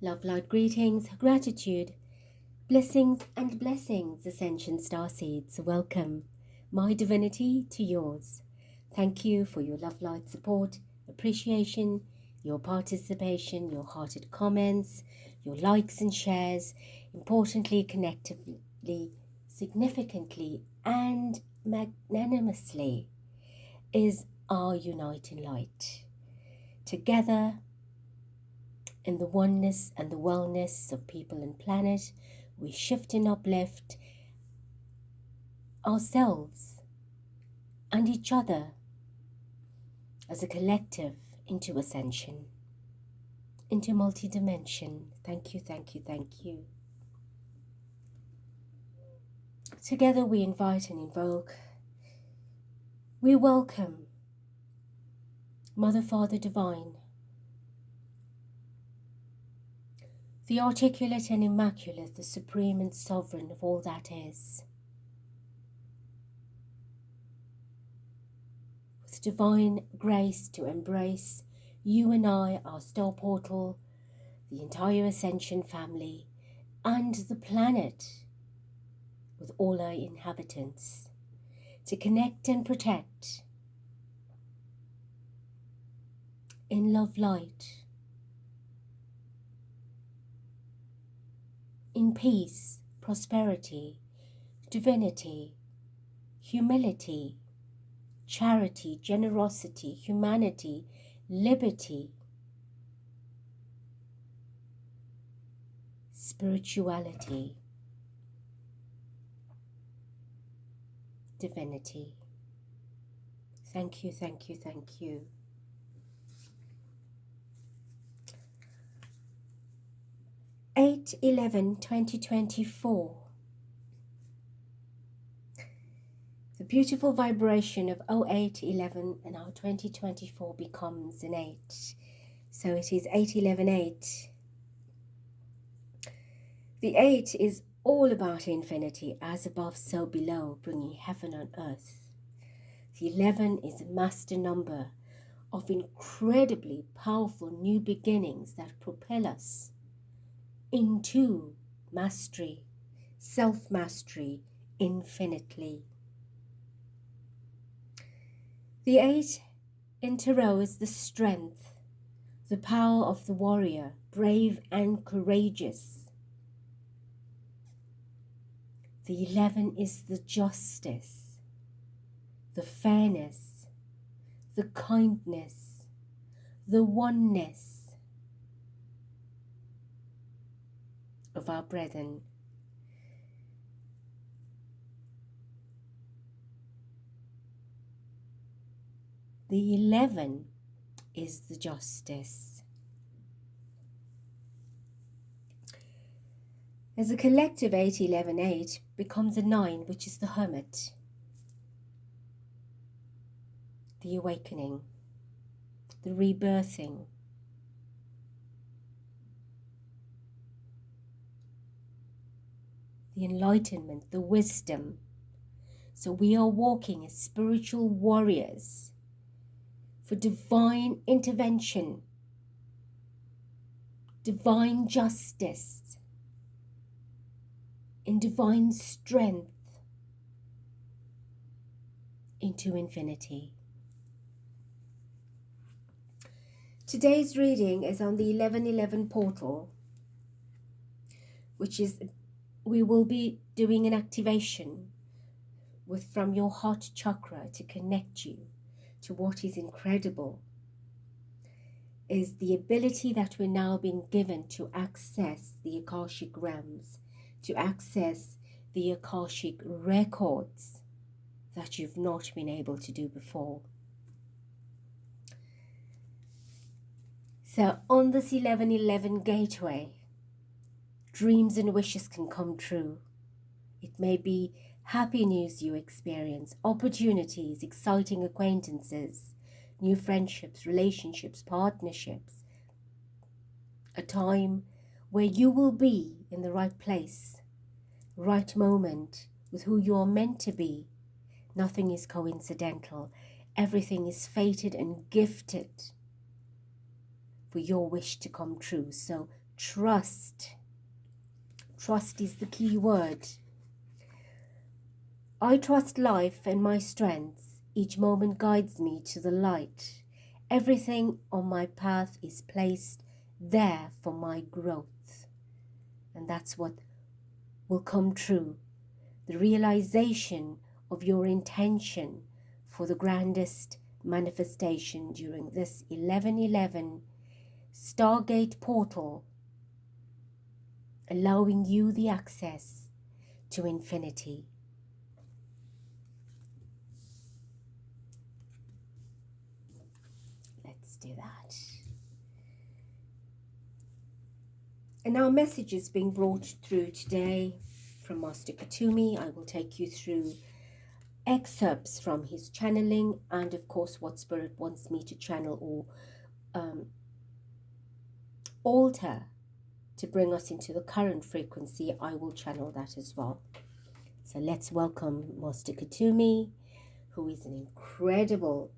Love, light, greetings, gratitude, blessings and blessings, Ascension Starseeds. Welcome, my divinity, to yours. Thank you for your love, light, support, appreciation, your participation, your hearted comments, your likes and shares, importantly, connectively, significantly, and magnanimously is our uniting light. Together, in the oneness and the wellness of people and planet, we shift and uplift ourselves and each other as a collective into ascension, into multi-dimension. Thank you, thank you, thank you. Together we invite and invoke, we welcome Mother, Father Divine, the articulate and immaculate, the supreme and sovereign of all that is. With divine grace to embrace you and I, our star portal, the entire Ascension family, and the planet with all our inhabitants, to connect and protect in love light, in peace, prosperity, divinity, humility, charity, generosity, humanity, liberty, spirituality, divinity. Thank you, thank you, thank you. (8, 11, 2024). The beautiful vibration of 08, 11 and our 2024 becomes an 8. So it is 8, 11, 8. The 8 is all about infinity, as above, so below, bringing heaven on earth. The 11 is a master number of incredibly powerful new beginnings that propel us into mastery, self-mastery, infinitely. The 8 in Tarot is the strength, the power of the warrior, brave and courageous. The 11 is the justice, the fairness, the kindness, the oneness of our brethren. The 11 is the justice. As a collective 8, 11, 8 becomes a 9, which is the hermit, the awakening, the rebirthing, the enlightenment, the wisdom. So we are walking as spiritual warriors for divine intervention, divine justice, in divine strength into infinity. Today's reading is on the 1111 portal, which is, we will be doing an activation from your heart chakra to connect you to what is incredible, is the ability that we're now being given to access the Akashic realms, to access the Akashic records that you've not been able to do before. So on this 1111 gateway, dreams and wishes can come true. It may be happy news you experience, opportunities, exciting acquaintances, new friendships, relationships, partnerships. A time where you will be in the right place, right moment, with who you are meant to be. Nothing is coincidental. Everything is fated and gifted for your wish to come true. So trust. Trust is the key word. I trust life and my strengths. Each moment guides me to the light. Everything on my path is placed there for my growth. And that's what will come true. The realization of your intention for the grandest manifestation during this 11/11 Stargate portal, allowing you the access to infinity. Let's do that. And our message is being brought through today from Master Kuthumi. I will take you through excerpts from his channeling and of course what Spirit wants me to channel or alter to bring us into the current frequency. I will channel that as well. So let's welcome Master Kuthumi, who is an incredible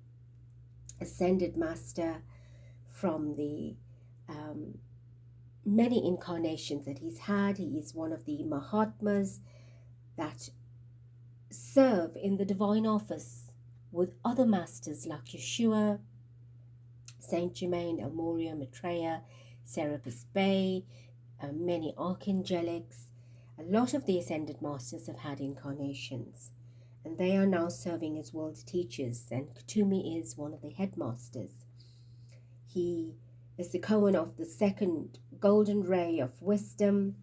ascended master from the many incarnations that he's had. He is one of the Mahatmas that serve in the divine office with other masters like Yeshua, Saint Germain, El Morya, Maitreya, Serapis Bey, many archangelics. A lot of the ascended masters have had incarnations, and they are now serving as world teachers, and Kuthumi is one of the headmasters. He is the Kohen of the second golden ray of wisdom.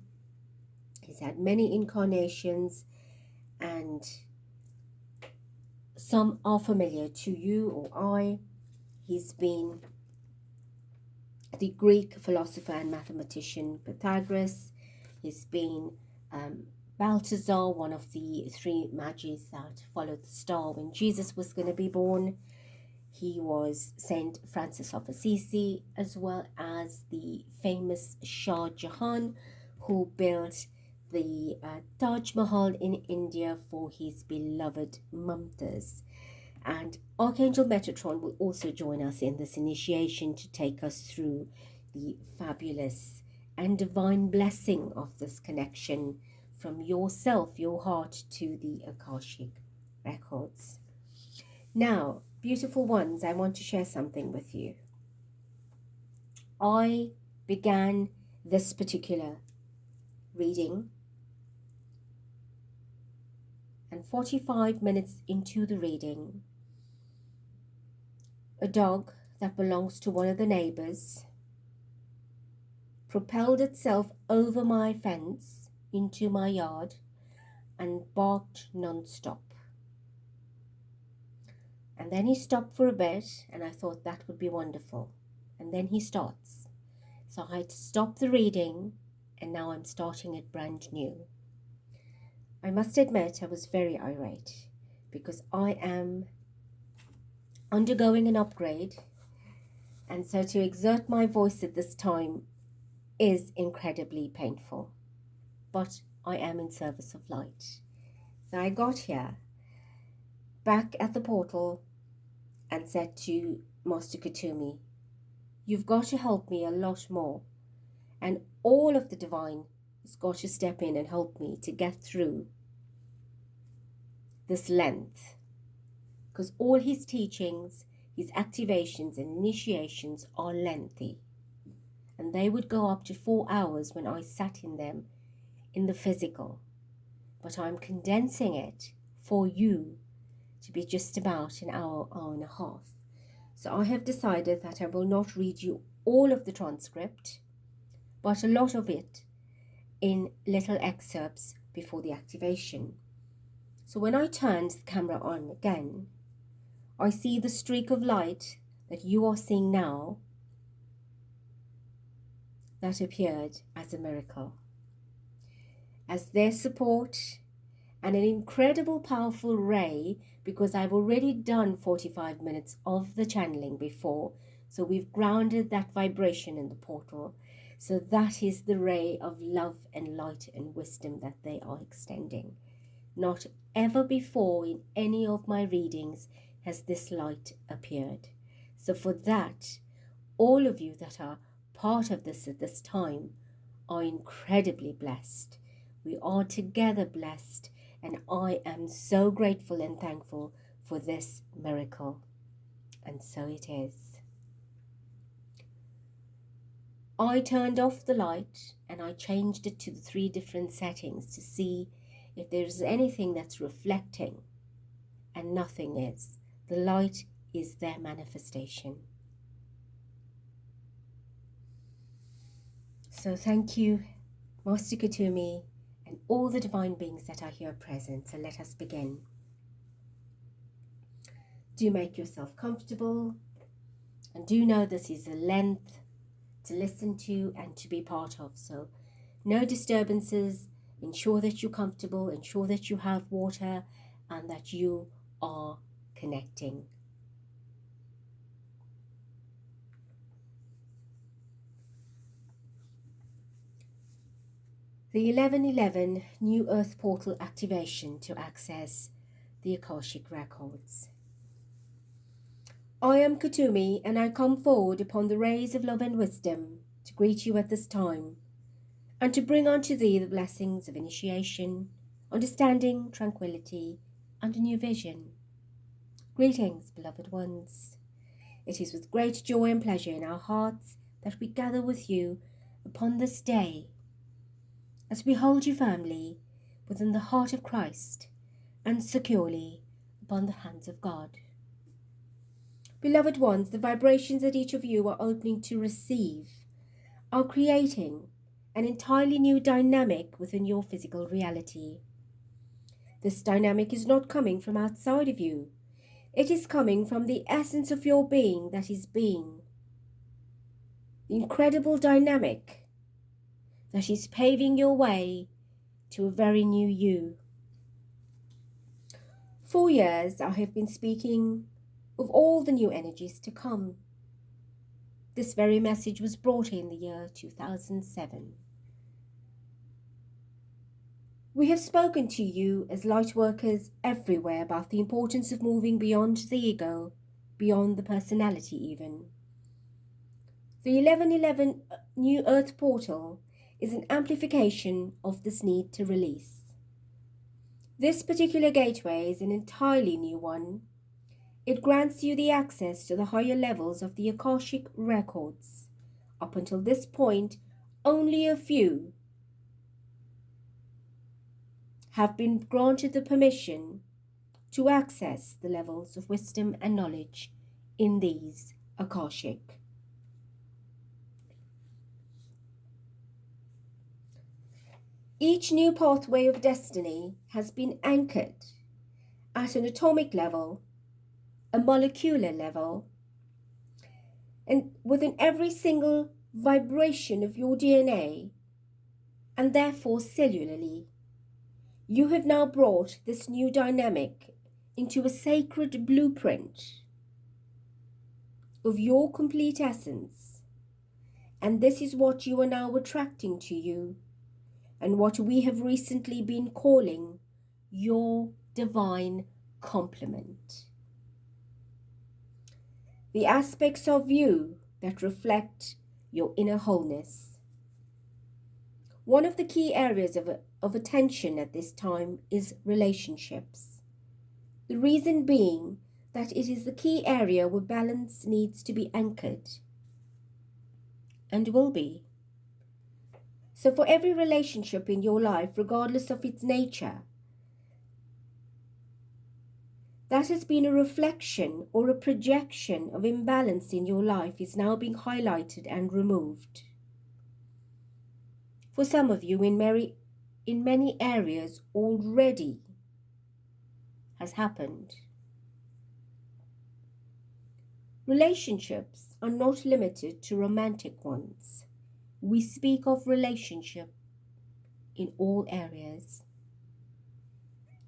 He's had many incarnations, and some are familiar to you or I. He's been the Greek philosopher and mathematician Pythagoras. He's been Balthazar, one of the three Magi's that followed the star when Jesus was going to be born. He was Saint Francis of Assisi, as well as the famous Shah Jahan, who built the Taj Mahal in India for his beloved Mumtaz. And Archangel Metatron will also join us in this initiation to take us through the fabulous and divine blessing of this connection from yourself, your heart, to the Akashic records. Now, beautiful ones, I want to share something with you. I began this particular reading, and 45 minutes into the reading, a dog that belongs to one of the neighbors propelled itself over my fence into my yard and barked non-stop. And then he stopped for a bit, and I thought that would be wonderful. And then he starts. So I had to stop the reading, and now I'm starting it brand new. I must admit I was very irate because I am undergoing an upgrade, and so to exert my voice at this time is incredibly painful. But I am in service of light. So I got here, back at the portal, and said to Master Kuthumi, you've got to help me a lot more, and all of the divine has got to step in and help me to get through this length, because all his teachings, his activations and initiations are lengthy, and they would go up to 4 hours when I sat in them in the physical, but I'm condensing it for you to be just about an hour, hour and a half. So I have decided that I will not read you all of the transcript, but a lot of it in little excerpts before the activation. So when I turned the camera on again, I see the streak of light that you are seeing now that appeared as a miracle, as their support and an incredible powerful ray, because I've already done 45 minutes of the channeling before, so we've grounded that vibration in the portal. So that is the ray of love and light and wisdom that they are extending. Not ever before in any of my readings has this light appeared. So for that, all of you that are part of this at this time, are incredibly blessed. We are together blessed, and I am so grateful and thankful for this miracle. And so it is. I turned off the light and I changed it to the 3 different settings to see if there's anything that's reflecting, and nothing is. The light is their manifestation. So thank you, Master Kuthumi, and all the divine beings that are here present. So let us begin. Do make yourself comfortable, and do know this is a length to listen to and to be part of. So no disturbances. Ensure that you're comfortable, ensure that you have water, and that you are connecting. The 1111 New Earth Portal activation to access the Akashic records. I am Kuthumi, and I come forward upon the rays of love and wisdom to greet you at this time, and to bring unto thee the blessings of initiation, understanding, tranquility, and a new vision. Greetings, beloved ones. It is with great joy and pleasure in our hearts that we gather with you upon this day, as we hold you firmly within the heart of Christ and securely upon the hands of God. Beloved ones, the vibrations that each of you are opening to receive are creating an entirely new dynamic within your physical reality. This dynamic is not coming from outside of you. It is coming from the essence of your being that is being. The incredible dynamic that is paving your way to a very new you. For years I have been speaking of all the new energies to come. This very message was brought in the year 2007. We have spoken to you as light workers everywhere about the importance of moving beyond the ego, beyond the personality even. The 1111 New Earth Portal is an amplification of this need to release. This particular gateway is an entirely new one. It grants you the access to the higher levels of the Akashic records. Up until this point, only a few have been granted the permission to access the levels of wisdom and knowledge in these Akashic. Each new pathway of destiny has been anchored at an atomic level, a molecular level, and within every single vibration of your DNA, and therefore cellularly. You have now brought this new dynamic into a sacred blueprint of your complete essence, and this is what you are now attracting to you, and what we have recently been calling your divine complement. The aspects of you that reflect your inner wholeness. One of the key areas of attention at this time is relationships. The reason being that it is the key area where balance needs to be anchored, and will be. So for every relationship in your life, regardless of its nature, that has been a reflection or a projection of imbalance in your life is now being highlighted and removed. For some of you, in many areas already has happened. Relationships are not limited to romantic ones. We speak of relationship in all areas.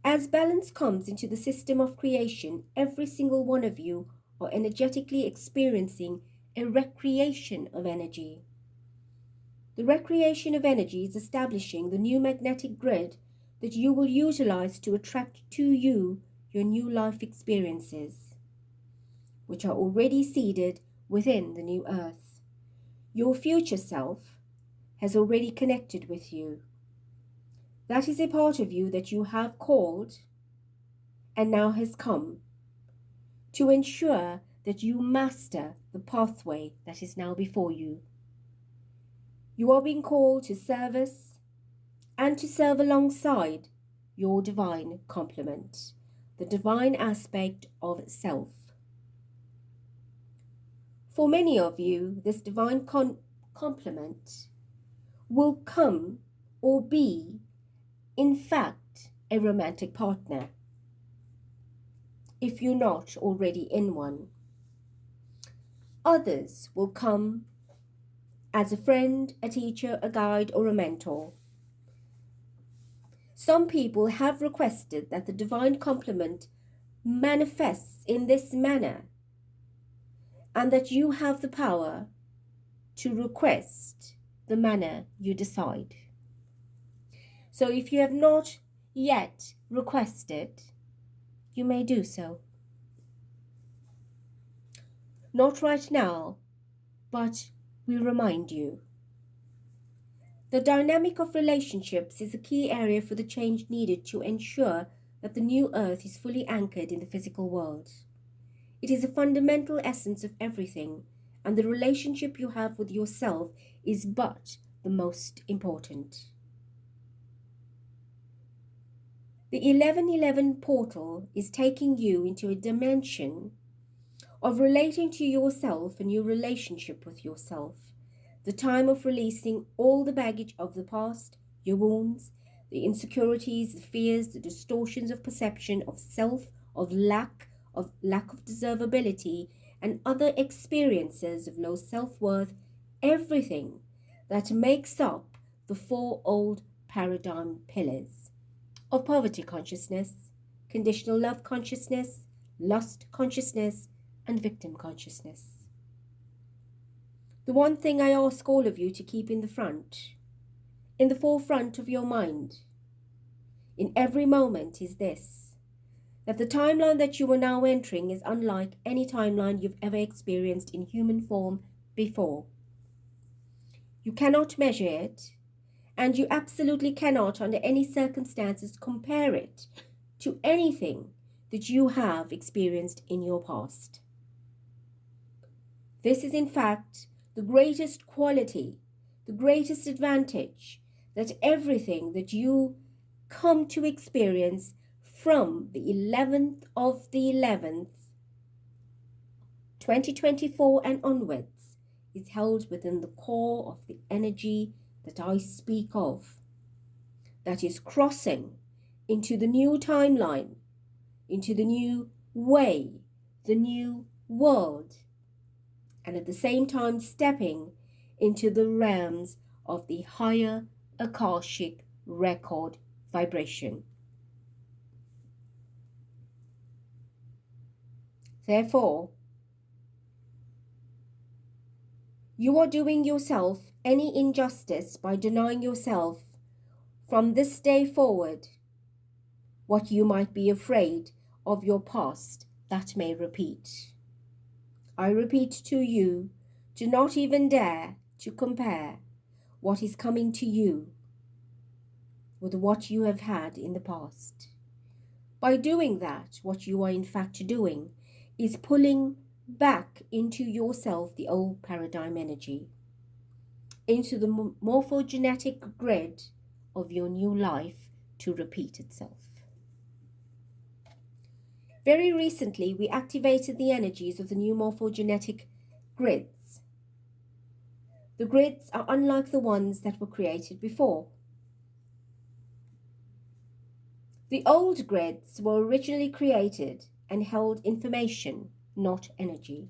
As balance comes into the system of creation, every single one of you are energetically experiencing a recreation of energy. The recreation of energy is establishing the new magnetic grid that you will utilize to attract to you your new life experiences, which are already seeded within the new earth. Your future self has already connected with you. That is a part of you that you have called and now has come to ensure that you master the pathway that is now before you. You are being called to service and to serve alongside your divine complement, the divine aspect of self. For many of you, this divine complement will come or be, in fact, a romantic partner, if you're not already in one. Others will come as a friend, a teacher, a guide, or a mentor. Some people have requested that the divine complement manifests in this manner, and that you have the power to request the manner you decide. So if you have not yet requested, you may do so. Not right now, but we remind you. The dynamic of relationships is a key area for the change needed to ensure that the new earth is fully anchored in the physical world. It is a fundamental essence of everything, and the relationship you have with yourself is but the most important. The 1111 portal is taking you into a dimension of relating to yourself and your relationship with yourself. The time of releasing all the baggage of the past, your wounds, the insecurities, the fears, the distortions of perception of self, of lack of deservability, and other experiences of low self-worth, everything that makes up the four old paradigm pillars of poverty consciousness, conditional love consciousness, lust consciousness, and victim consciousness. The one thing I ask all of you to keep in the forefront of your mind, in every moment, is this: that the timeline that you are now entering is unlike any timeline you've ever experienced in human form before. You cannot measure it, and you absolutely cannot, under any circumstances, compare it to anything that you have experienced in your past. This is, in fact, the greatest quality, the greatest advantage, that everything that you come to experience from the 11th of the 11th, 2024 and onwards, is held within the core of the energy that I speak of, that is crossing into the new timeline, into the new way, the new world, and at the same time stepping into the realms of the higher Akashic record vibration. Therefore, you are doing yourself any injustice by denying yourself from this day forward what you might be afraid of your past that may repeat. I repeat to you, do not even dare to compare what is coming to you with what you have had in the past. By doing that, what you are in fact doing is pulling back into yourself the old paradigm energy, into the morphogenetic grid of your new life to repeat itself. Very recently, we activated the energies of the new morphogenetic grids. The grids are unlike the ones that were created before. The old grids were originally created and held information, not energy.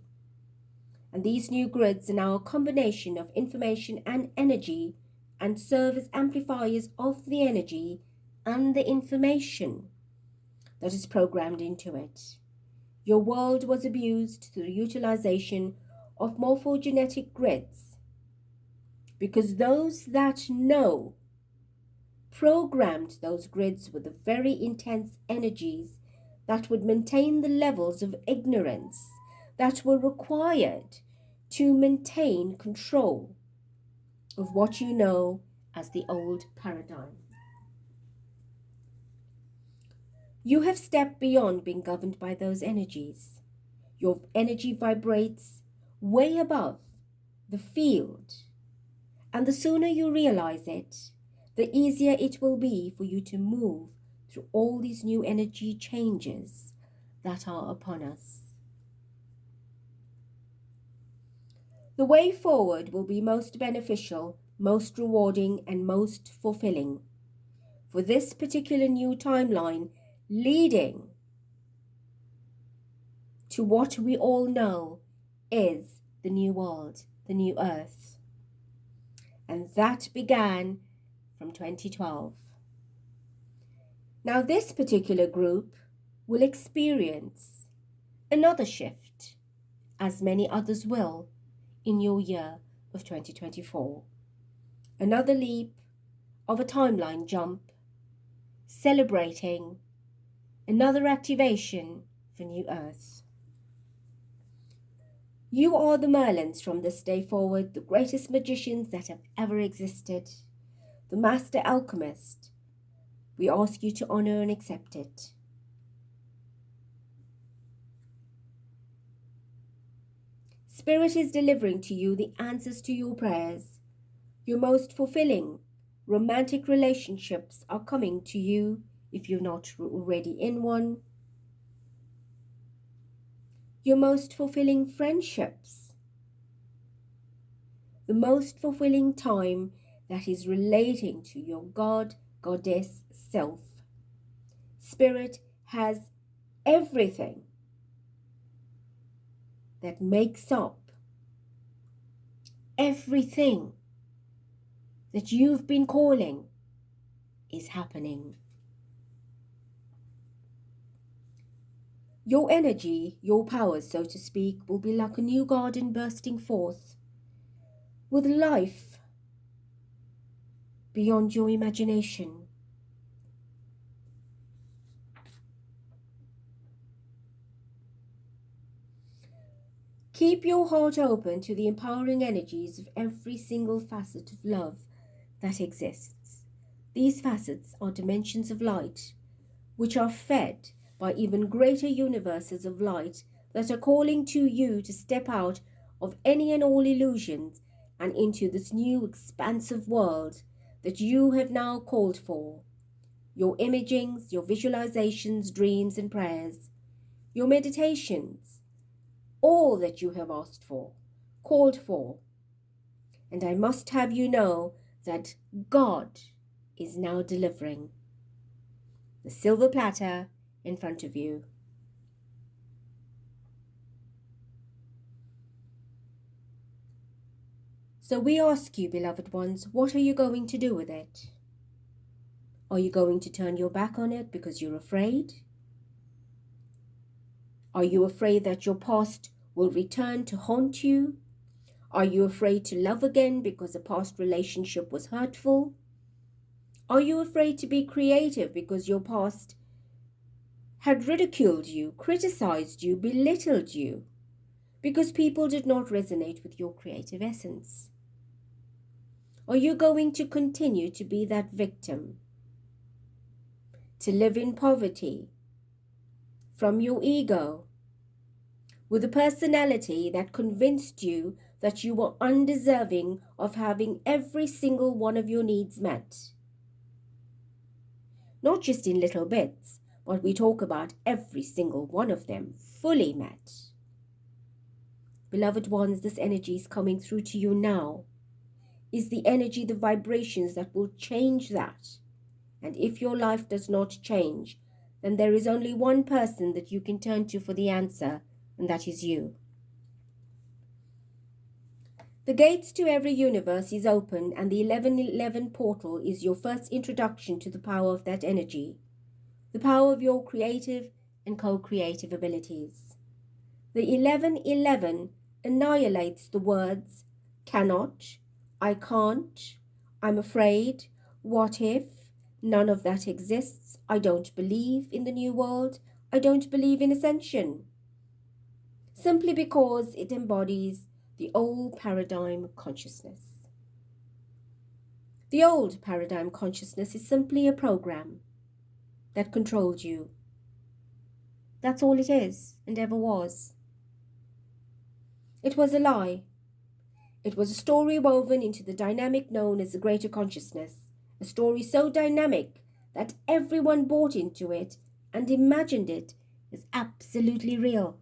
And these new grids are now a combination of information and energy, and serve as amplifiers of the energy and the information that is programmed into it. Your world was abused through the utilization of morphogenetic grids, because those that know programmed those grids with the very intense energies that would maintain the levels of ignorance that were required to maintain control of what you know as the old paradigm. You have stepped beyond being governed by those energies. Your energy vibrates way above the field, and the sooner you realize it, the easier it will be for you to move through all these new energy changes that are upon us. The way forward will be most beneficial, most rewarding, and most fulfilling for this particular new timeline, leading to what we all know is the new world, the new earth. And that began from 2012. Now this particular group will experience another shift, as many others will, in your year of 2024. Another leap of a timeline jump, celebrating another activation for New Earth. You are the Merlins from this day forward, the greatest magicians that have ever existed, the master alchemist. We ask you to honor and accept it. Spirit is delivering to you the answers to your prayers. Your most fulfilling romantic relationships are coming to you if you're not already in one. Your most fulfilling friendships. The most fulfilling time that is relating to your God, Goddess self. Spirit has everything that makes up everything that you've been calling is happening. Your energy, your powers, so to speak, will be like a new garden bursting forth with life beyond your imagination. Keep your heart open to the empowering energies of every single facet of love that exists. These facets are dimensions of light, which are fed by even greater universes of light that are calling to you to step out of any and all illusions and into this new expansive world that you have now called for. Your imagings, your visualizations, dreams and prayers, your meditations, all that you have asked for, called for. And I must have you know that God is now delivering the silver platter in front of you. So we ask you, beloved ones, what are you going to do with it? Are you going to turn your back on it because you're afraid? Are you afraid that your past will return to haunt you? Are you afraid to love again because a past relationship was hurtful? Are you afraid to be creative because your past had ridiculed you, criticized you, belittled you, because people did not resonate with your creative essence? Are you going to continue to be that victim, to live in poverty from your ego, with a personality that convinced you that you were undeserving of having every single one of your needs met? Not just in little bits, but we talk about every single one of them fully met. Beloved ones, this energy is coming through to you now. Is the energy, the vibrations that will change that. And if your life does not change, then there is only one person that you can turn to for the answer, and that is you. The gates to every universe is open, and the 1111 portal is your first introduction to the power of that energy, the power of your creative and co-creative abilities. The 1111 annihilates the words cannot, I can't, I'm afraid, what if, none of that exists, I don't believe in the new world, I don't believe in ascension, simply because it embodies the old paradigm consciousness. The old paradigm consciousness is simply a program that controlled you. That's all it is and ever was. It was a lie. It was a story woven into the dynamic known as the greater consciousness, a story so dynamic that everyone bought into it and imagined it as absolutely real.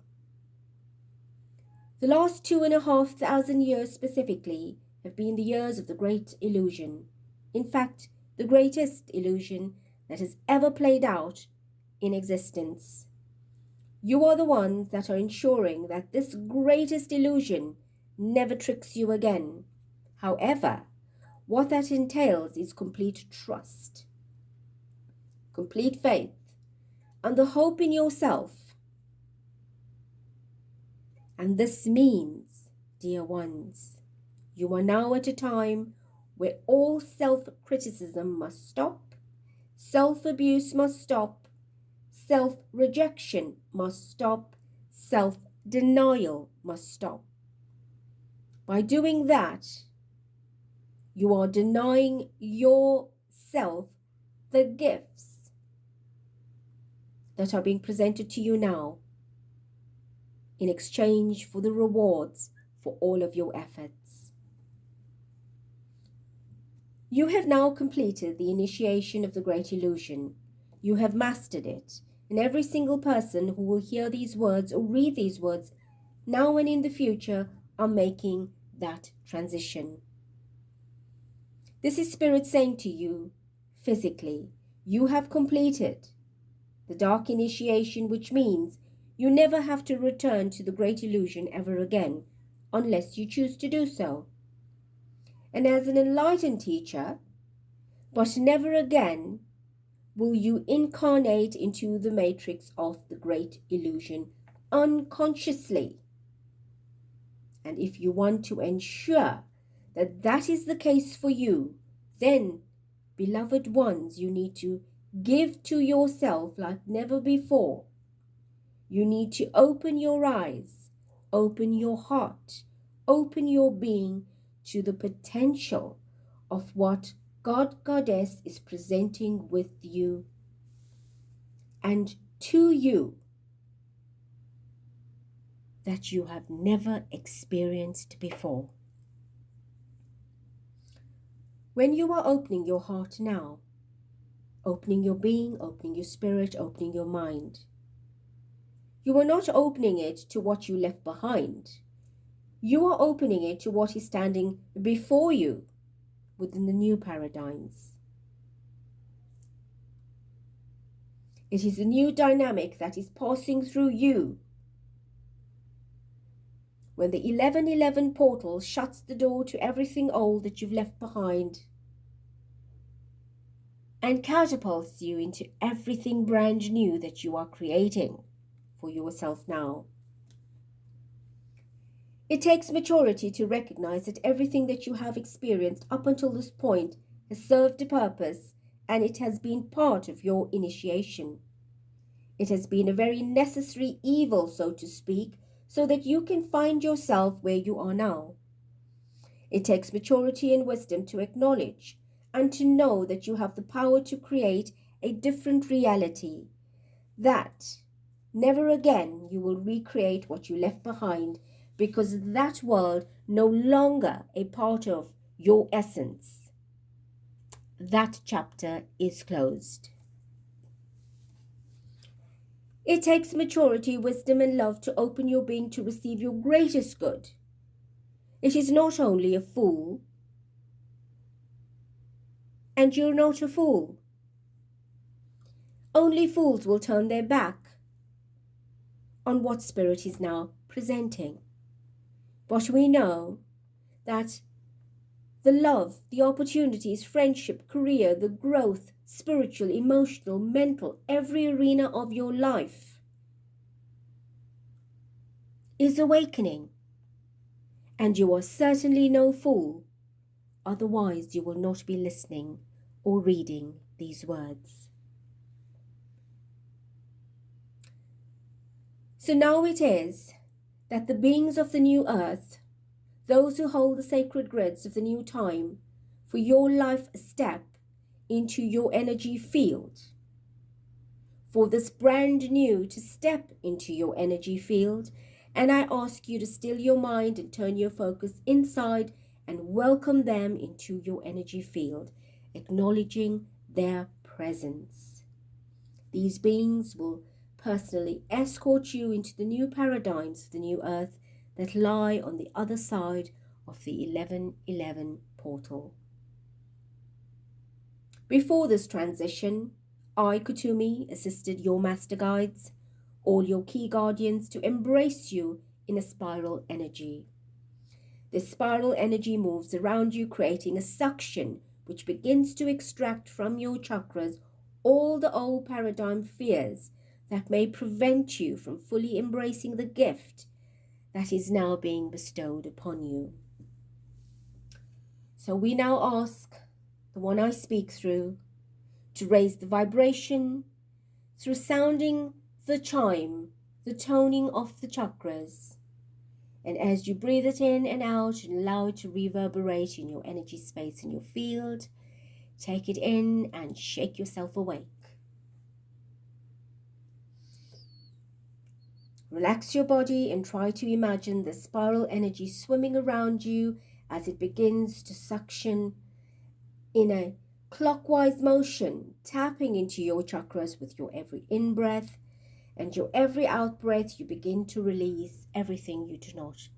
The last 2,500 years specifically have been the years of the great illusion. In fact, the greatest illusion that has ever played out in existence. You are the ones that are ensuring that this greatest illusion never tricks you again. However, what that entails is complete trust, complete faith, and the hope in yourself. And this means, dear ones, you are now at a time where all self-criticism must stop, self-abuse must stop, self-rejection must stop, self-denial must stop. By doing that, you are denying yourself the gifts that are being presented to you now in exchange for the rewards for all of your efforts. You have now completed the initiation of the great illusion. You have mastered it, and every single person who will hear these words or read these words now and in the future are making that transition. This is Spirit saying to you, physically, you have completed the dark initiation, which means you never have to return to the great illusion ever again, unless you choose to do so. And as an enlightened teacher, but never again will you incarnate into the matrix of the great illusion unconsciously. And if you want to ensure that that is the case for you, then, beloved ones, you need to give to yourself like never before. You need to open your eyes, open your heart, open your being to the potential of what God Goddess is presenting with you and to you that you have never experienced before. When you are opening your heart now, opening your being, opening your spirit, opening your mind, you are not opening it to what you left behind. You are opening it to what is standing before you within the new paradigms. It is a new dynamic that is passing through you. When the 1111 portal shuts the door to everything old that you've left behind and catapults you into everything brand new that you are creating for yourself now. It takes maturity to recognize that everything that you have experienced up until this point has served a purpose, and it has been part of your initiation. It has been a very necessary evil, so to speak, so that you can find yourself where you are now. It takes maturity and wisdom to acknowledge and to know that you have the power to create a different reality, that never again you will recreate what you left behind, because that world no longer a part of your essence. That chapter is closed. It takes maturity, wisdom, and love to open your being to receive your greatest good. It is not only a fool, and you're not a fool. Only fools will turn their back on what Spirit is now presenting. But we know that the love, the opportunities, friendship, career, the growth, spiritual, emotional, mental, every arena of your life is awakening. And you are certainly no fool, otherwise you will not be listening or reading these words. So now it is that the beings of the new earth, those who hold the sacred grids of the new time for your life step into your energy field. For this brand new to step into your energy field, and I ask you to still your mind and turn your focus inside and welcome them into your energy field, acknowledging their presence. These beings will personally escort you into the new paradigms of the new earth that lie on the other side of the 1111 portal. Before this transition, I, Kuthumi, assisted your master guides, all your key guardians, to embrace you in a spiral energy. This spiral energy moves around you, creating a suction which begins to extract from your chakras all the old paradigm fears that may prevent you from fully embracing the gift that is now being bestowed upon you. So we now ask the one I speak through to raise the vibration through sounding the chime, the toning of the chakras. And as you breathe it in and out and allow it to reverberate in your energy space in your field, take it in and shake yourself awake. Relax your body and try to imagine the spiral energy swimming around you as it begins to suction in a clockwise motion, tapping into your chakras with your every in-breath, and your every out-breath you begin to release everything you do not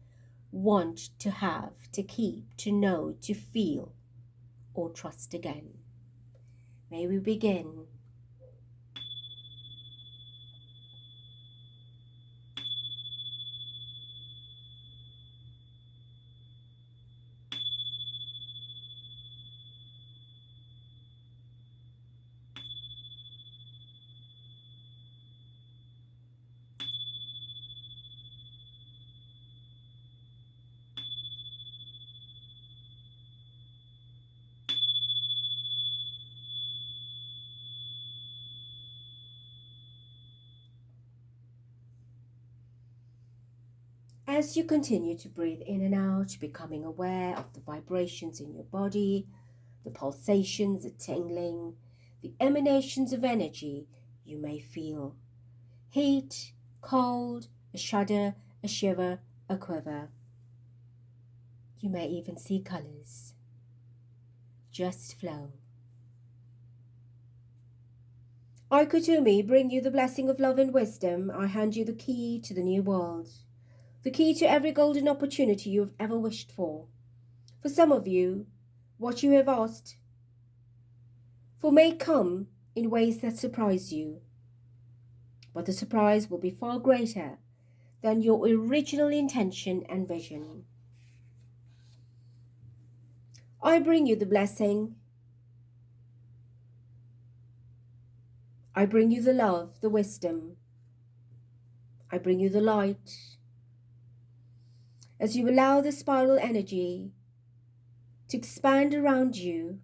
want to have, to keep, to know, to feel, or trust again. May we begin. As you continue to breathe in and out, becoming aware of the vibrations in your body, the pulsations, the tingling, the emanations of energy you may feel. Heat, cold, a shudder, a shiver, a quiver. You may even see colors. Just flow. I, Kuthumi, bring you the blessing of love and wisdom. I hand you the key to the new world. The key to every golden opportunity you have ever wished for. For some of you, what you have asked for may come in ways that surprise you. But the surprise will be far greater than your original intention and vision. I bring you the blessing. I bring you the love, the wisdom. I bring you the light. As you allow the spiral energy to expand around you,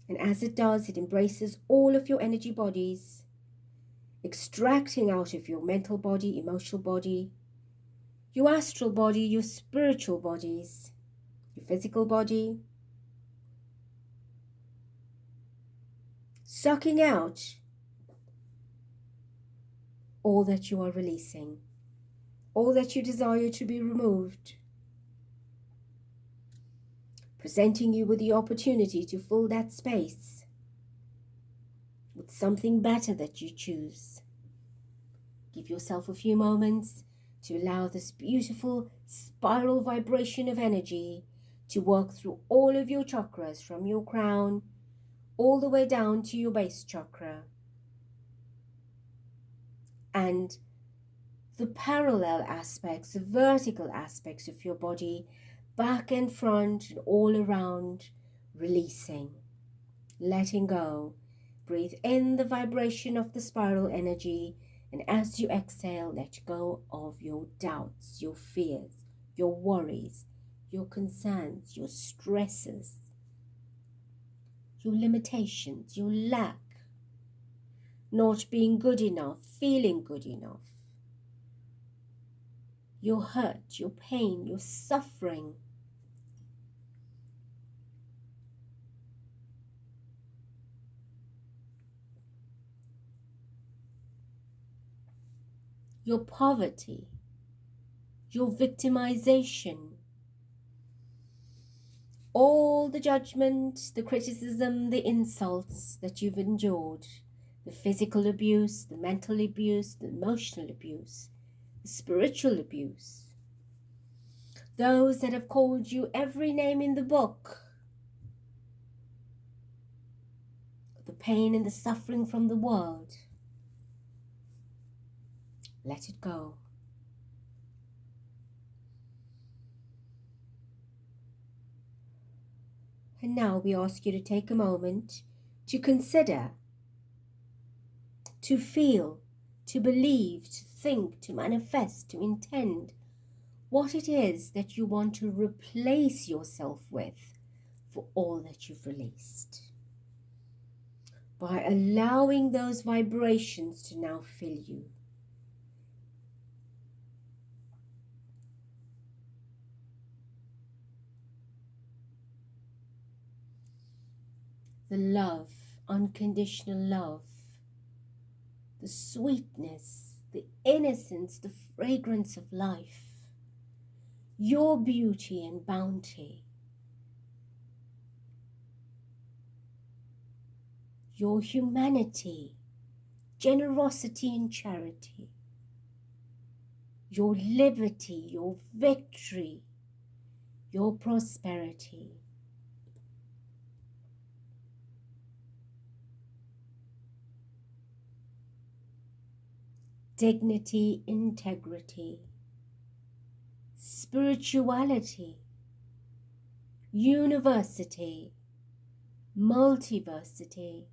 and as it does, it embraces all of your energy bodies, extracting out of your mental body, emotional body, your astral body, your spiritual bodies, your physical body, sucking out all that you are releasing, all that you desire to be removed, presenting you with the opportunity to fill that space with something better that you choose. Give yourself a few moments to allow this beautiful spiral vibration of energy to work through all of your chakras, from your crown all the way down to your base chakra, and the parallel aspects, the vertical aspects of your body, back and front and all around, releasing, letting go. Breathe in the vibration of the spiral energy, and as you exhale, let go of your doubts, your fears, your worries, your concerns, your stresses, your limitations, your lack, not being good enough, feeling good enough, your hurt, your pain, your suffering. your poverty, your victimization, all the judgment, the criticism, the insults that you've endured, the physical abuse, the mental abuse, the emotional abuse, the spiritual abuse, those that have called you every name in the book, the pain and the suffering from the world. Let it go. And now we ask you to take a moment to consider, to feel, to believe, to think, to manifest, to intend what it is that you want to replace yourself with for all that you've released. By allowing those vibrations to now fill you. The love, unconditional love, the sweetness, the innocence, the fragrance of life, your beauty and bounty, your humanity, generosity and charity, your liberty, your victory, your prosperity. Dignity, integrity, spirituality, university, multiversity,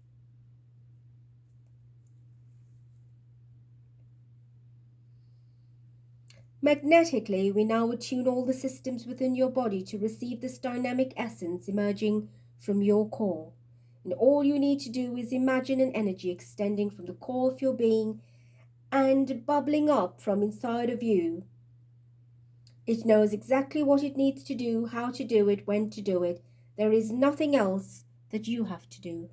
magnetically, we now attune all the systems within your body to receive this dynamic essence emerging from your core. And all you need to do is imagine an energy extending from the core of your being and bubbling up from inside of you. It knows exactly what it needs to do, how to do it, when to do it. There is nothing else that you have to do.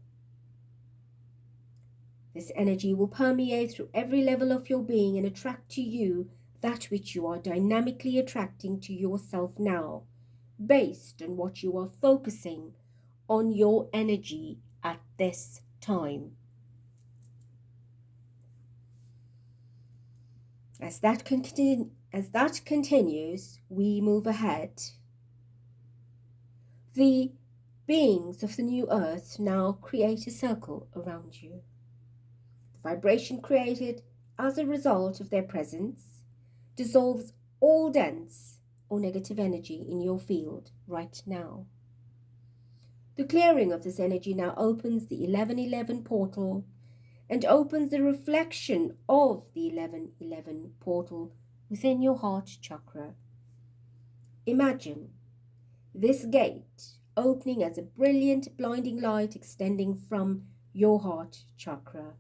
This energy will permeate through every level of your being and attract to you that which you are dynamically attracting to yourself now, based on what you are focusing on your energy at this time. As that continues, we move ahead. The beings of the new earth now create a circle around you. The vibration created as a result of their presence dissolves all dense or negative energy in your field right now. The clearing of this energy now opens the 1111 portal and opens the reflection of the 1111 portal within your heart chakra. Imagine this gate opening as a brilliant blinding light extending from your heart chakra.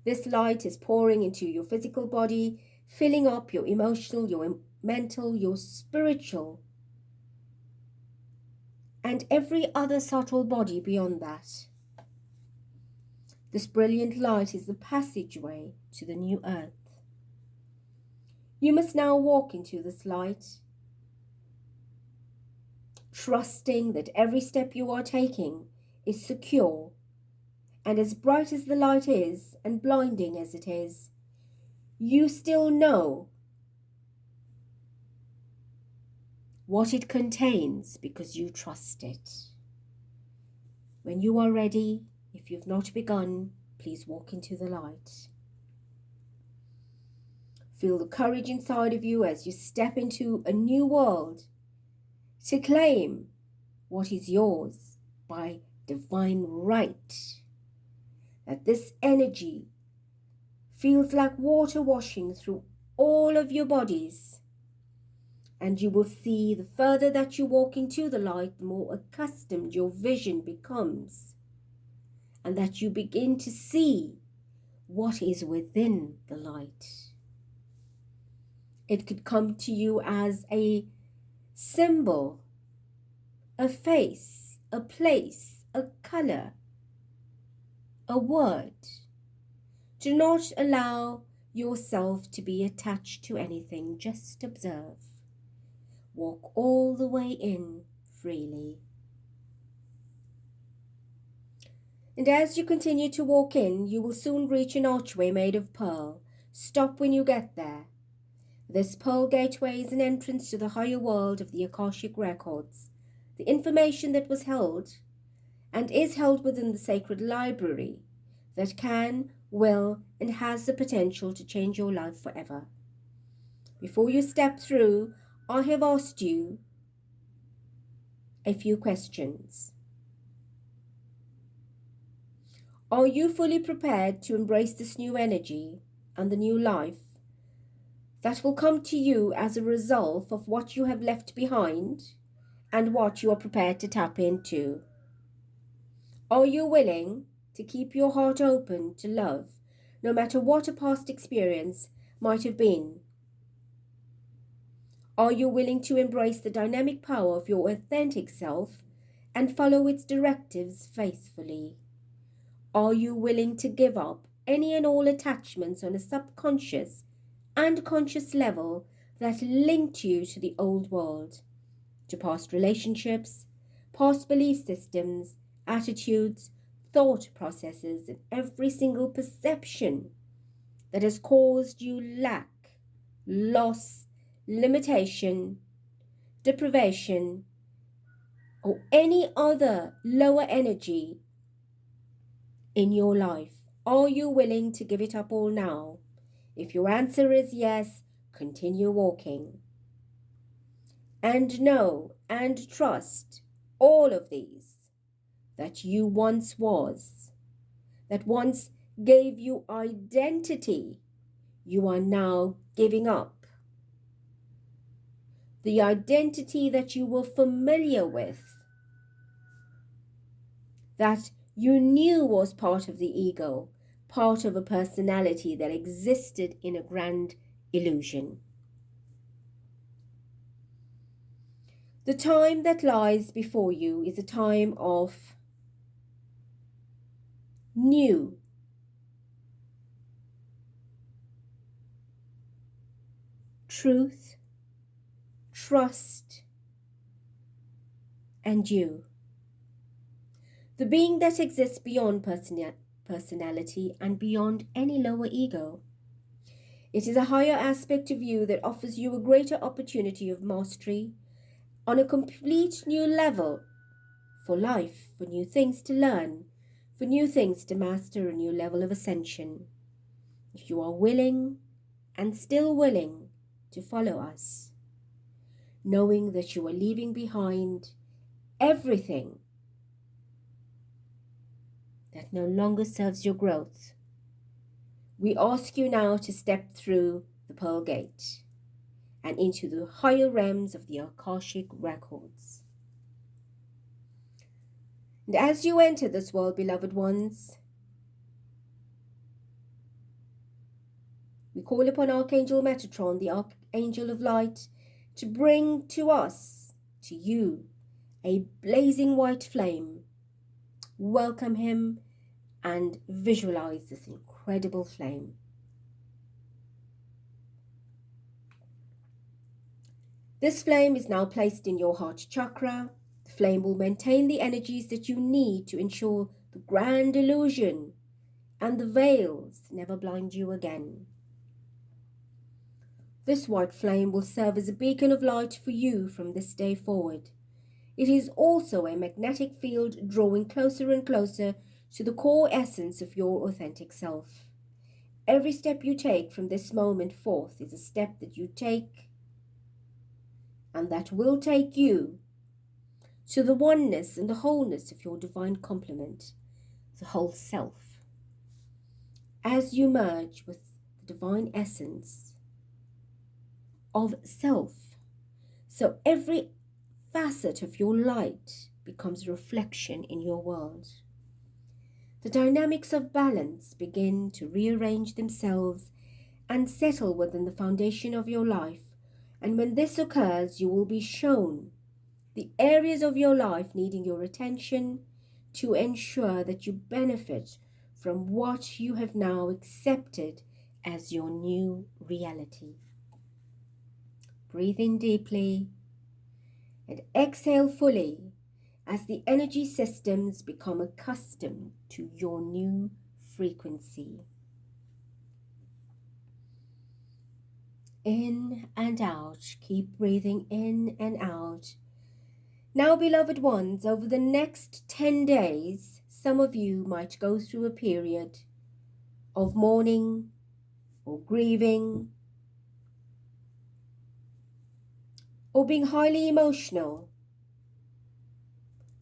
This light is pouring into your physical body, filling up your emotional, your mental, your spiritual, and every other subtle body beyond that. This brilliant light is the passageway to the new earth. You must now walk into this light, trusting that every step you are taking is secure, and as bright as the light is and blinding as it is, you still know what it contains because you trust it. When you are ready, if you've not begun, please walk into the light. Feel the courage inside of you as you step into a new world to claim what is yours by divine right. That this energy feels like water washing through all of your bodies. And you will see the further that you walk into the light, the more accustomed your vision becomes. And that you begin to see what is within the light. It could come to you as a symbol, a face, a place, a color, a word. Do not allow yourself to be attached to anything. Just observe. Walk all the way in freely. And as you continue to walk in, you will soon reach an archway made of pearl. Stop when you get there. This pearl gateway is an entrance to the higher world of the Akashic records. The information that was held and is held within the sacred library that can, will, and has the potential to change your life forever. Before you step through, I have asked you a few questions. Are you fully prepared to embrace this new energy and the new life that will come to you as a result of what you have left behind and what you are prepared to tap into? Are you willing to keep your heart open to love, no matter what a past experience might have been? Are you willing to embrace the dynamic power of your authentic self and follow its directives faithfully? Are you willing to give up any and all attachments on a subconscious and conscious level that linked you to the old world, to past relationships, past belief systems, attitudes, thought processes, and every single perception that has caused you lack, loss, limitation, deprivation, or any other lower energy in your life? Are you willing to give it up all now? If your answer is yes, continue walking. And know and trust all of these that you once was, that once gave you identity, you are now giving up. The identity that you were familiar with, that you knew was part of the ego, part of a personality that existed in a grand illusion. The time that lies before you is a time of new, truth, trust, and you. The being that exists beyond personality and beyond any lower ego. It is a higher aspect of you that offers you a greater opportunity of mastery on a complete new level for life, for new things to learn, for new things to master, a new level of ascension. If you are willing and still willing to follow us, knowing that you are leaving behind everything that no longer serves your growth, we ask you now to step through the Pearl Gate and into the higher realms of the Akashic records. And as you enter this world, beloved ones, we call upon Archangel Metatron, the Archangel of Light, to bring to us, to you, a blazing white flame. Welcome him and visualize this incredible flame. This flame is now placed in your heart chakra. The flame will maintain the energies that you need to ensure the grand illusion and the veils never blind you again. This white flame will serve as a beacon of light for you from this day forward. It is also a magnetic field drawing closer and closer to the core essence of your authentic self. Every step you take from this moment forth is a step that you take and that will take you to the oneness and the wholeness of your divine complement, the whole self. As you merge with the divine essence of self, so every facet of your light becomes a reflection in your world. The dynamics of balance begin to rearrange themselves and settle within the foundation of your life. And when this occurs, you will be shown the areas of your life needing your attention to ensure that you benefit from what you have now accepted as your new reality. Breathe in deeply and exhale fully as the energy systems become accustomed to your new frequency. In and out. Keep breathing in and out. Now, beloved ones, over the next 10 days, some of you might go through a period of mourning or grieving or being highly emotional.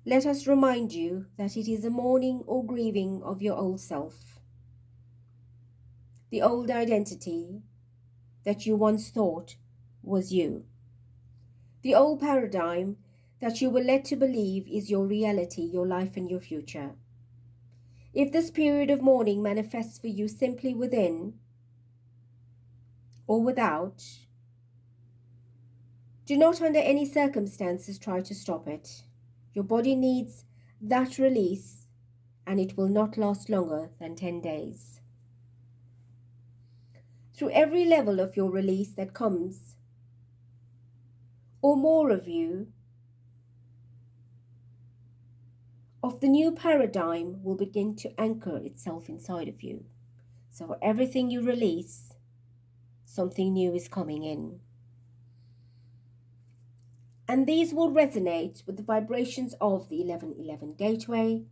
Let us remind you that it is a mourning or grieving of your old self, the old identity that you once thought was you, the old paradigm that you were led to believe is your reality, your life and your future. If this period of mourning manifests for you simply within or without, do not under any circumstances try to stop it. Your body needs that release, and it will not last longer than 10 days. Through every level of your release that comes, or more of you, of the new paradigm will begin to anchor itself inside of you. So for everything you release, something new is coming in. And these will resonate with the vibrations of the 1111 gateway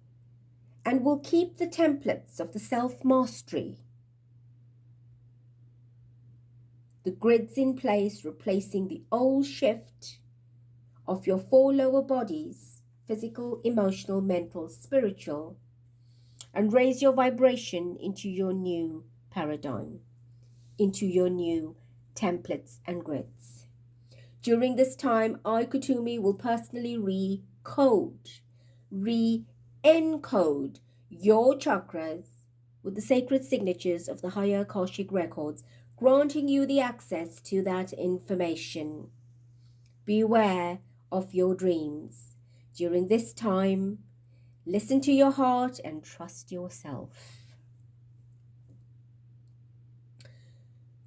and will keep the templates of the self-mastery, the grids in place, replacing the old shift of your 4 lower bodies, physical, emotional, mental, spiritual, and raise your vibration into your new paradigm, into your new templates and grids. During this time, I, Kuthumi, will personally re-encode your chakras with the sacred signatures of the higher Akashic records, granting you the access to that information. Beware of your dreams. During this time, listen to your heart and trust yourself.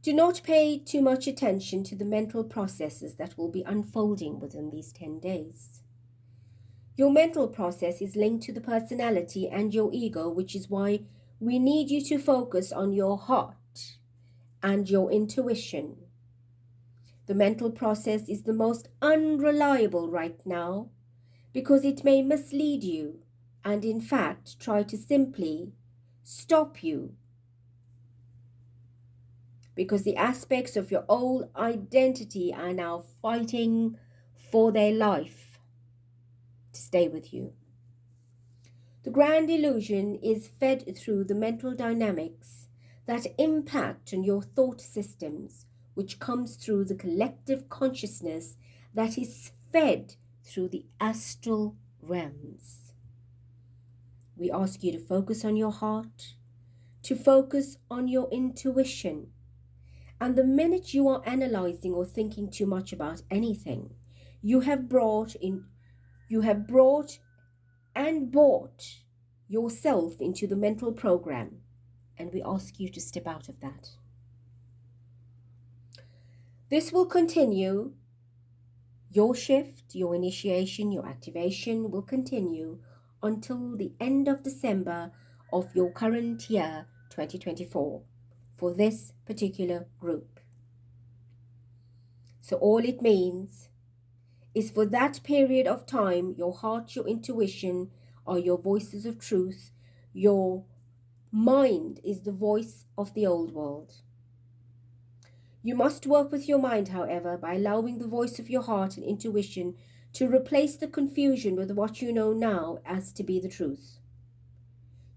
Do not pay too much attention to the mental processes that will be unfolding within these 10 days. Your mental process is linked to the personality and your ego, which is why we need you to focus on your heart and your intuition. The mental process is the most unreliable right now because it may mislead you and in fact try to simply stop you, because the aspects of your old identity are now fighting for their life to stay with you. The grand illusion is fed through the mental dynamics that impact on your thought systems, which comes through the collective consciousness that is fed through the astral realms. We ask you to focus on your heart, to focus on your intuition. And the minute you are analyzing or thinking too much about anything, you have brought and bought yourself into the mental program, and we ask you to step out of that. This will continue. Your shift, your initiation, your activation will continue until the end of December of your current year, 2024, for this particular group. So all it means is for that period of time, your heart, your intuition are your voices of truth. Your mind is the voice of the old world. You must work with your mind, however, by allowing the voice of your heart and intuition to replace the confusion with what you know now as to be the truth.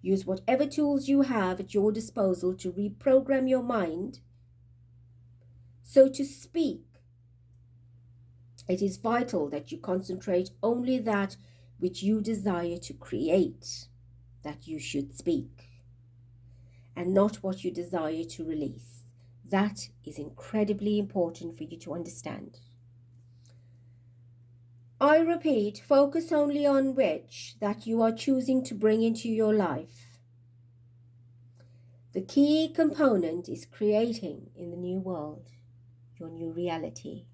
Use whatever tools you have at your disposal to reprogram your mind. So to speak, it is vital that you concentrate only that which you desire to create, that you should speak, and not what you desire to release. That is incredibly important for you to understand. I repeat, focus only on which that you are choosing to bring into your life. The key component is creating in the new world your new reality.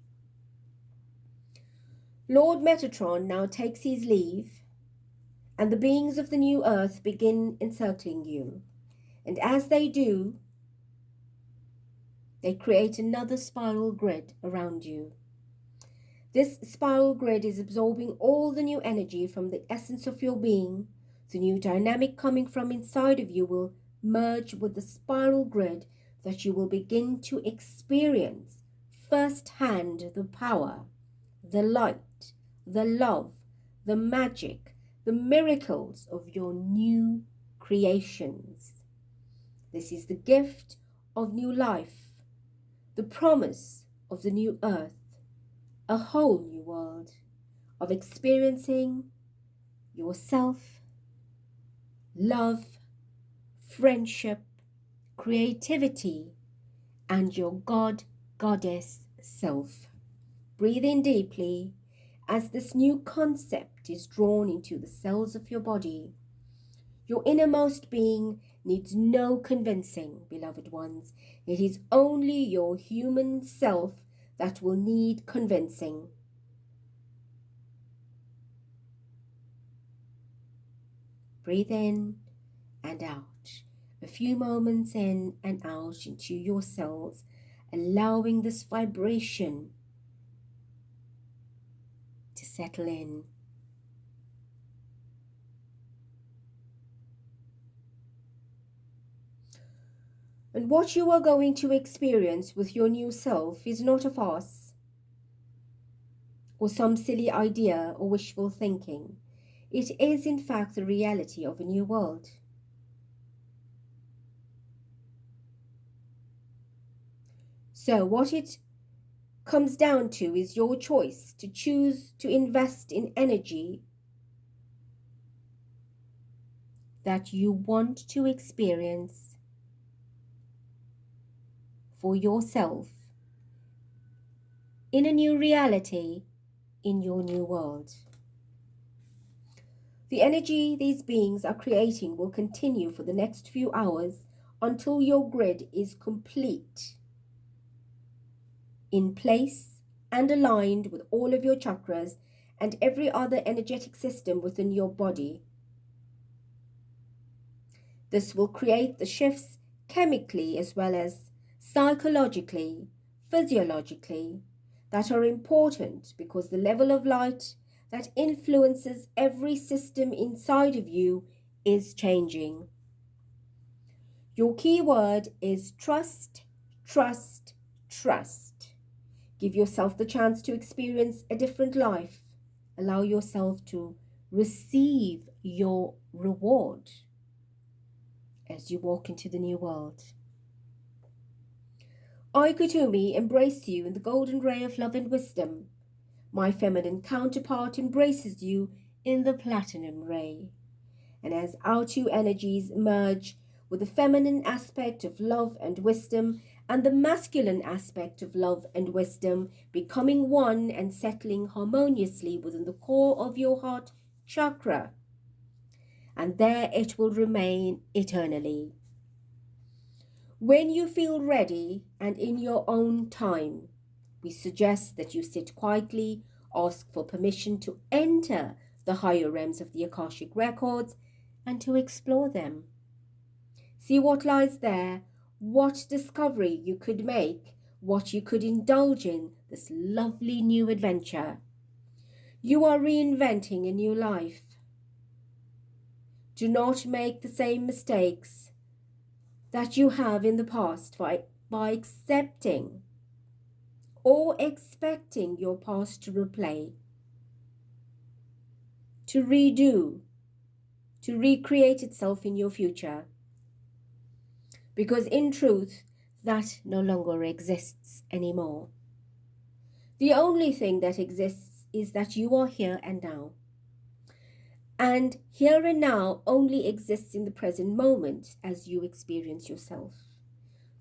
Lord Metatron now takes his leave, and the beings of the new earth begin encircling you. And as they do, they create another spiral grid around you. This spiral grid is absorbing all the new energy from the essence of your being. The new dynamic coming from inside of you will merge with the spiral grid that you will begin to experience firsthand the power, the light, the love, the magic, the miracles of your new creations. This is the gift of new life, the promise of the new earth, a whole new world of experiencing yourself, love, friendship, creativity, and your God-Goddess self. Breathe in deeply as this new concept is drawn into the cells of your body. Your innermost being needs no convincing, beloved ones. It is only your human self that will need convincing. Breathe in and out. A few moments in and out into your cells, allowing this vibration to settle in. And what you are going to experience with your new self is not a farce or some silly idea or wishful thinking. It is in fact the reality of a new world. So what it comes down to is your choice to choose to invest in energy that you want to experience for yourself in a new reality in your new world. The energy these beings are creating will continue for the next few hours until your grid is complete, in place and aligned with all of your chakras and every other energetic system within your body. This will create the shifts chemically as well as psychologically, physiologically, that are important because the level of light that influences every system inside of you is changing. Your key word is trust, trust, trust. Give yourself the chance to experience a different life. Allow yourself to receive your reward as you walk into the new world. I, Kuthumi, embrace you in the golden ray of love and wisdom. My feminine counterpart embraces you in the platinum ray. And as our two energies merge with the feminine aspect of love and wisdom and the masculine aspect of love and wisdom, becoming one and settling harmoniously within the core of your heart chakra, and there it will remain eternally. When you feel ready and in your own time, we suggest that you sit quietly, ask for permission to enter the higher realms of the Akashic records and to explore them. See what lies there, what discovery you could make, what you could indulge in this lovely new adventure. You are reinventing a new life. Do not make the same mistakes that you have in the past by accepting or expecting your past to replay, to redo, to recreate itself in your future. Because in truth, that no longer exists anymore. The only thing that exists is that you are here and now. And here and now only exists in the present moment as you experience yourself.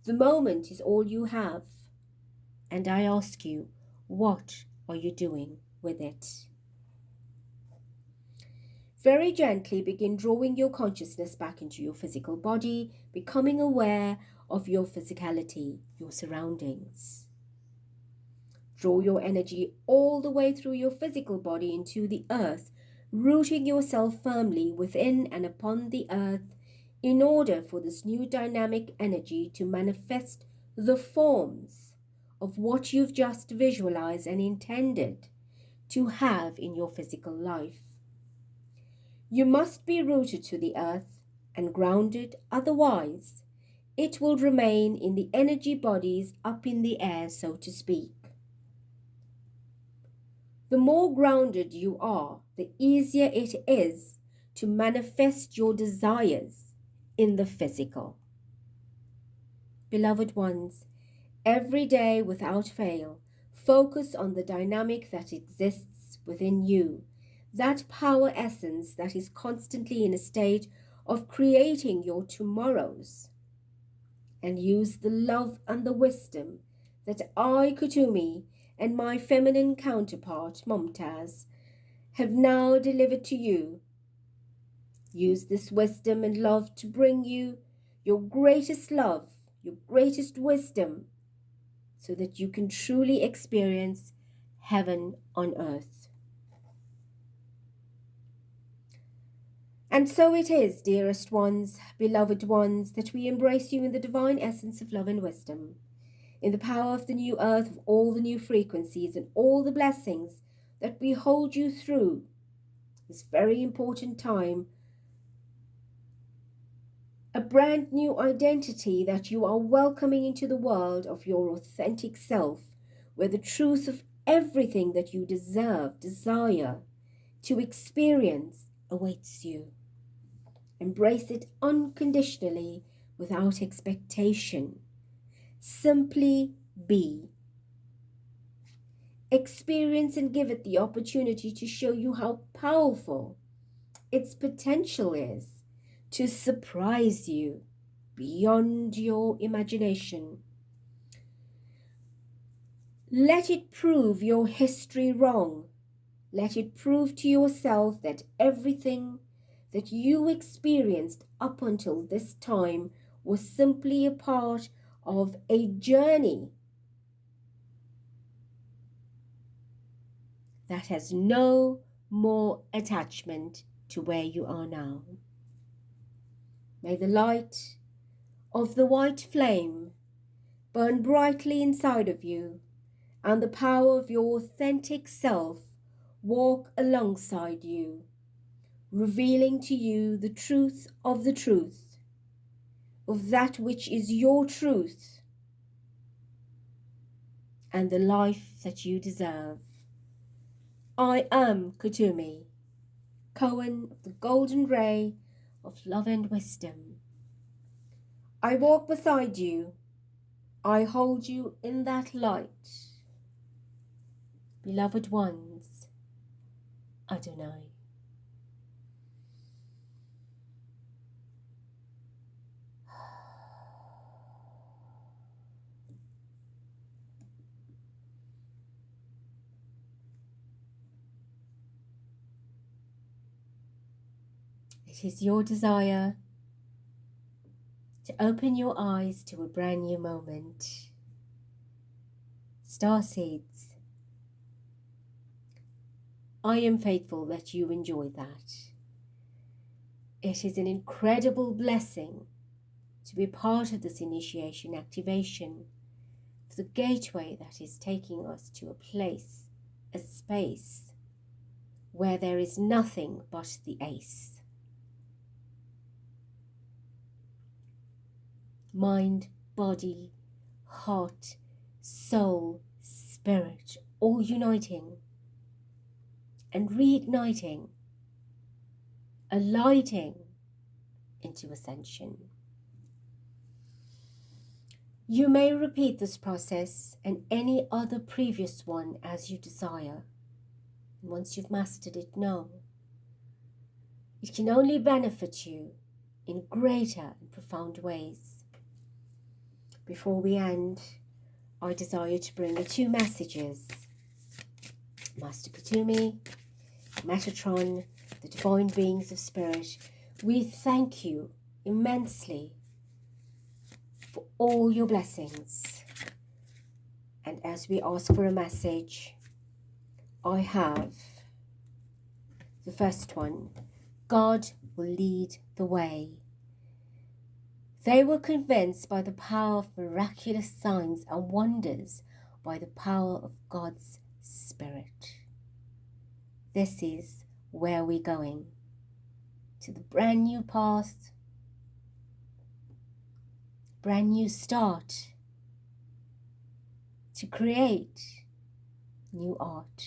The moment is all you have. And I ask you, what are you doing with it? Very gently begin drawing your consciousness back into your physical body, becoming aware of your physicality, your surroundings. Draw your energy all the way through your physical body into the earth, rooting yourself firmly within and upon the earth in order for this new dynamic energy to manifest the forms of what you've just visualized and intended to have in your physical life. You must be rooted to the earth and grounded, otherwise it will remain in the energy bodies up in the air, so to speak. The more grounded you are, the easier it is to manifest your desires in the physical. Beloved ones, every day without fail, focus on the dynamic that exists within you, that power essence that is constantly in a state of creating your tomorrows, and use the love and the wisdom that I, Kuthumi, and my feminine counterpart, Mumtaz, have now delivered to you. Use this wisdom and love to bring you your greatest love, your greatest wisdom, so that you can truly experience heaven on earth. And so it is, dearest ones, beloved ones, that we embrace you in the divine essence of love and wisdom, in the power of the new earth, of all the new frequencies and all the blessings that we hold you through this very important time. A brand new identity that you are welcoming into the world of your authentic self, where the truth of everything that you desire to experience awaits you. Embrace it unconditionally, without expectation. Simply be. Experience and give it the opportunity to show you how powerful its potential is, to surprise you beyond your imagination. Let it prove your history wrong. Let it prove to yourself that everything that you experienced up until this time was simply a part of a journey that has no more attachment to where you are now. May the light of the white flame burn brightly inside of you, and the power of your authentic self walk alongside you, revealing to you the truth, of that which is your truth, and the life that you deserve. I am Kuthumi, Cohen of the golden ray of love and wisdom. I walk beside you. I hold you in that light. Beloved ones, Adonai. It is your desire to open your eyes to a brand new moment. Starseeds, I am faithful that you enjoy that. It is an incredible blessing to be part of this initiation activation, of the gateway that is taking us to a place, a space, where there is nothing but the ace. Mind, body, heart, soul, spirit, all uniting and reigniting, alighting into ascension. You may repeat this process and any other previous one as you desire. And once you've mastered it, know it can only benefit you in greater and profound ways. Before we end, I desire to bring you two messages. Master Kuthumi, Metatron, the divine beings of spirit, we thank you immensely for all your blessings. And as we ask for a message, I have the first one. God will lead the way. They were convinced by the power of miraculous signs and wonders, by the power of God's Spirit. This is where we're going, to the brand new path, brand new start, to create new art.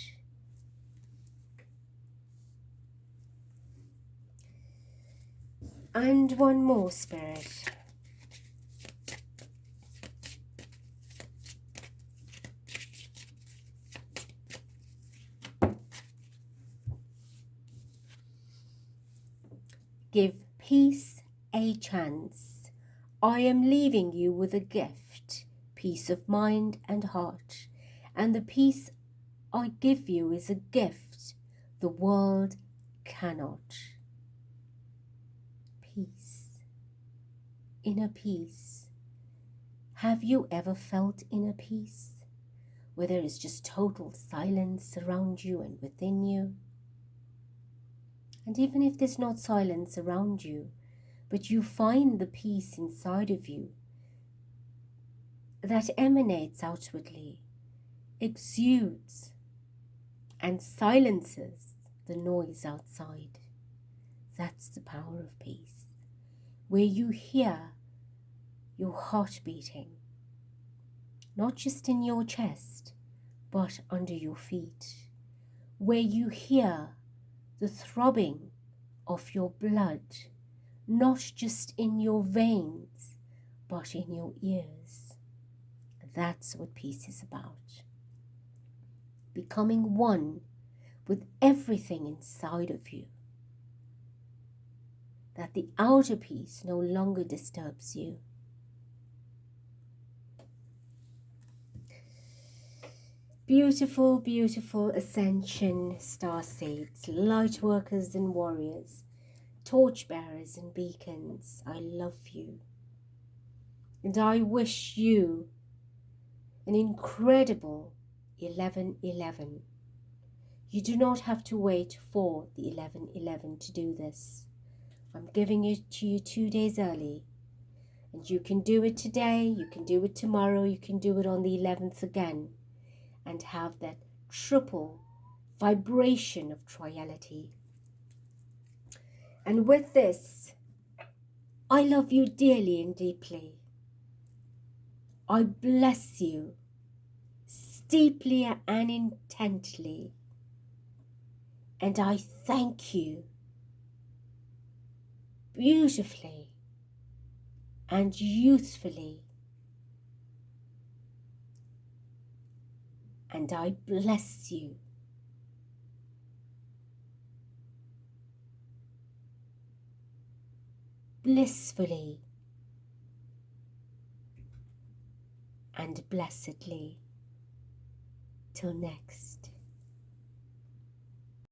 And one more, Spirit. Give peace a chance. I am leaving you with a gift, peace of mind and heart. And the peace I give you is a gift the world cannot. Peace. Inner peace. Have you ever felt inner peace, where there is just total silence around you and within you? And even if there's not silence around you, but you find the peace inside of you that emanates outwardly, exudes, and silences the noise outside. That's the power of peace, where you hear your heart beating, not just in your chest, but under your feet, where you hear the throbbing of your blood, not just in your veins, but in your ears. That's what peace is about. Becoming one with everything inside of you. That the outer peace no longer disturbs you. Beautiful, beautiful ascension starseeds, light workers and warriors, torchbearers and beacons. I love you. And I wish you an incredible 11/11. You do not have to wait for the 11/11 to do this. I'm giving it to you 2 days early. And you can do it today, you can do it tomorrow, you can do it on the 11th again. And have that triple vibration of triality. And with this, I love you dearly and deeply. I bless you steeply and intently. And I thank you beautifully and youthfully. And I bless you blissfully and blessedly. Till next.